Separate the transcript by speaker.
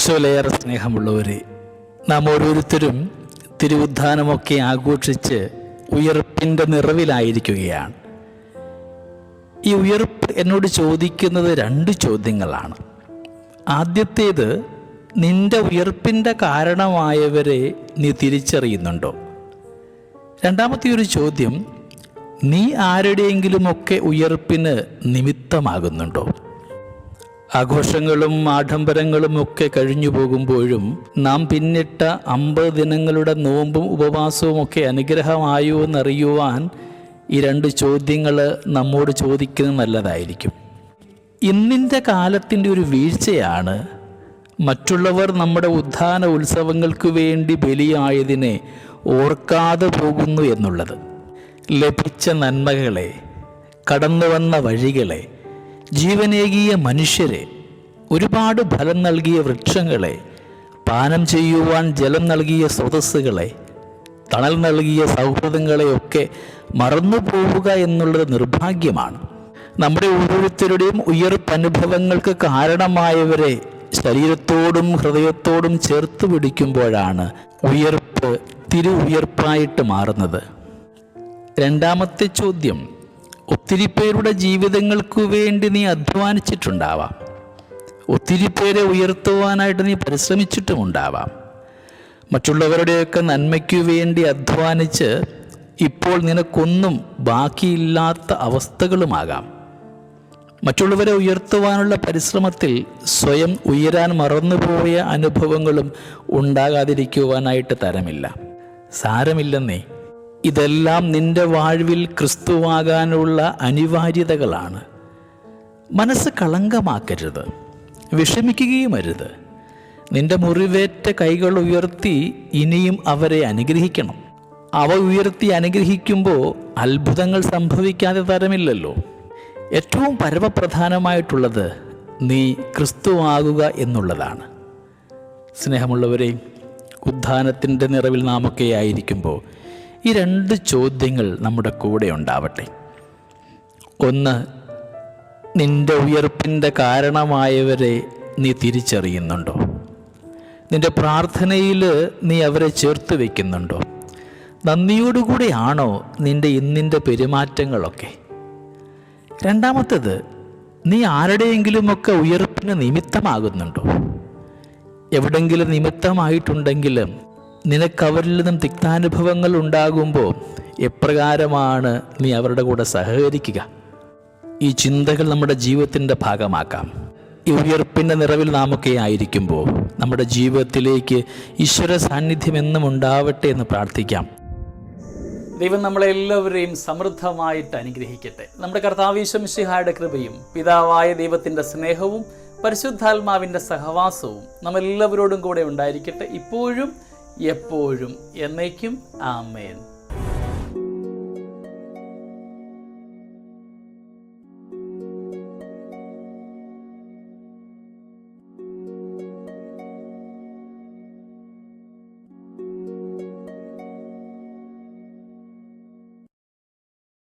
Speaker 1: ഈശോയിലേറെ സ്നേഹമുള്ളവരെ, നാം ഓരോരുത്തരും തിരുവുദ്ധാനമൊക്കെ ആഘോഷിച്ച് ഉയർപ്പിൻ്റെ നിറവിലായിരിക്കുകയാണ്. ഈ ഉയർപ്പ് എന്നോട് ചോദിക്കുന്നത് 2 ചോദ്യങ്ങളാണ്. ആദ്യത്തേത്, നിന്റെ ഉയർപ്പിൻ്റെ കാരണമായവരെ നീ തിരിച്ചറിയുന്നുണ്ടോ? രണ്ടാമത്തെ ഒരു ചോദ്യം, നീ ആരുടെയെങ്കിലുമൊക്കെ ഉയർപ്പിന് നിമിത്തമാകുന്നുണ്ടോ? ആഘോഷങ്ങളും ആഡംബരങ്ങളും ഒക്കെ കഴിഞ്ഞു പോകുമ്പോഴും നാം പിന്നിട്ട 50 ദിനങ്ങളുടെ നോമ്പും ഉപവാസവും ഒക്കെ അനുഗ്രഹമായോ എന്നറിയുവാൻ ഈ 2 ചോദ്യങ്ങൾ നമ്മോട് ചോദിക്കുന്നത് നല്ലതായിരിക്കും. ഇന്നിൻ്റെ കാലത്തിൻ്റെ ഒരു വീഴ്ചയാണ് മറ്റുള്ളവർ നമ്മുടെ ഉദ്ധാന ഉത്സവങ്ങൾക്ക് വേണ്ടി ബലിയായതിനെ ഓർക്കാതെ പോകുന്നു എന്നുള്ളത്. ലഭിച്ച നന്മകളെ, കടന്നു വന്ന വഴികളെ, ജീവനേകിയ മനുഷ്യരെ, ഒരുപാട് ഫലം നൽകിയ വൃക്ഷങ്ങളെ, പാനം ചെയ്യുവാൻ ജലം നൽകിയ സ്രോതസ്സുകളെ, തണൽ നൽകിയ സൗഹൃദങ്ങളെയൊക്കെ മറന്നു പോവുക എന്നുള്ളത് നിർഭാഗ്യമാണ്. നമ്മുടെ ഓരോരുത്തരുടെയും ഉയർപ്പനുഭവങ്ങൾക്ക് കാരണമായവരെ ശരീരത്തോടും ഹൃദയത്തോടും ചേർത്ത് പിടിക്കുമ്പോഴാണ് ഉയർപ്പ് ഉയർപ്പായിട്ട് മാറുന്നത്. രണ്ടാമത്തെ ചോദ്യം, ഒത്തിരി പേരുടെ ജീവിതങ്ങൾക്ക് വേണ്ടി നീ അധ്വാനിച്ചിട്ടുണ്ടാവാം. ഒത്തിരി പേരെ ഉയർത്തുവാനായിട്ട് നീ പരിശ്രമിച്ചിട്ടുമുണ്ടാവാം. മറ്റുള്ളവരുടെയൊക്കെ നന്മയ്ക്കു വേണ്ടി അധ്വാനിച്ച് ഇപ്പോൾ നിനക്കൊന്നും ബാക്കിയില്ലാത്ത അവസ്ഥകളുമാകാം. മറ്റുള്ളവരെ ഉയർത്തുവാനുള്ള പരിശ്രമത്തിൽ സ്വയം ഉയരാൻ മറന്നുപോയ അനുഭവങ്ങളും ഉണ്ടാകാതിരിക്കുവാനായിട്ട് തരമില്ല. സാരമില്ലെന്നേ, ഇതെല്ലാം നിന്റെ വാഴ്വിൽ ക്രിസ്തുവാകാനുള്ള അനിവാര്യതകളാണ്. മനസ്സ് കളങ്കമാക്കരുത്, വിഷമിക്കുകയും അരുത്. നിന്റെ മുറിവേറ്റ കൈകൾ ഉയർത്തി ഇനിയും അവരെ അനുഗ്രഹിക്കണം. അവ ഉയർത്തി അനുഗ്രഹിക്കുമ്പോൾ അത്ഭുതങ്ങൾ സംഭവിക്കാതെ തരമില്ലല്ലോ. ഏറ്റവും പരമപ്രധാനമായിട്ടുള്ളത് നീ ക്രിസ്തുവാകുക എന്നുള്ളതാണ്. സ്നേഹമുള്ളവരെ, ഉദ്ധാനത്തിൻ്റെ നിറവിൽ നാമൊക്കെ ആയിരിക്കുമ്പോൾ ഈ 2 ചോദ്യങ്ങൾ നമ്മുടെ കൂടെ ഉണ്ടാവട്ടെ. ഒന്ന്, നിന്റെ ഉയർപ്പിൻ്റെ കാരണമായവരെ നീ തിരിച്ചറിയുന്നുണ്ടോ? നിന്റെ പ്രാർത്ഥനയിൽ നീ അവരെ ചേർത്ത് വയ്ക്കുന്നുണ്ടോ? നന്ദിയോടുകൂടിയാണോ നിന്റെ ഇന്നിൻ്റെ പെരുമാറ്റങ്ങളൊക്കെ? രണ്ടാമത്തേത്, നീ ആരുടെയെങ്കിലുമൊക്കെ ഉയർപ്പിന് നിമിത്തമാകുന്നുണ്ടോ? എവിടെങ്കിലും നിമിത്തമായിട്ടുണ്ടെങ്കിലും നിനക്കവരിൽ നിന്നും തിക്താനുഭവങ്ങൾ ഉണ്ടാകുമ്പോൾ എപ്രകാരമാണ് നീ അവരുടെ കൂടെ സഹകരിക്കുക? ഈ ചിന്തകൾ നമ്മുടെ ജീവിതത്തിൻ്റെ ഭാഗമാക്കാം. ഈ ഉയർപ്പിൻ്റെ നിറവിൽ നാമൊക്കെ ആയിരിക്കുമ്പോൾ നമ്മുടെ ജീവിതത്തിലേക്ക് ഈശ്വര സാന്നിധ്യം എന്നും ഉണ്ടാവട്ടെ എന്ന് പ്രാർത്ഥിക്കാം. ദൈവം നമ്മളെല്ലാവരെയും സമൃദ്ധമായിട്ട് അനുഗ്രഹിക്കട്ടെ. നമ്മുടെ കർത്താവ് ഈശോ മിശിഹായുടെ കൃപയും പിതാവായ ദൈവത്തിൻ്റെ സ്നേഹവും പരിശുദ്ധാത്മാവിൻ്റെ സഹവാസവും നമ്മളെല്ലാവരോടും കൂടെ ഉണ്ടായിരിക്കട്ടെ, ഇപ്പോഴും എപ്പോഴും എന്നേക്കും. ആമേൻ.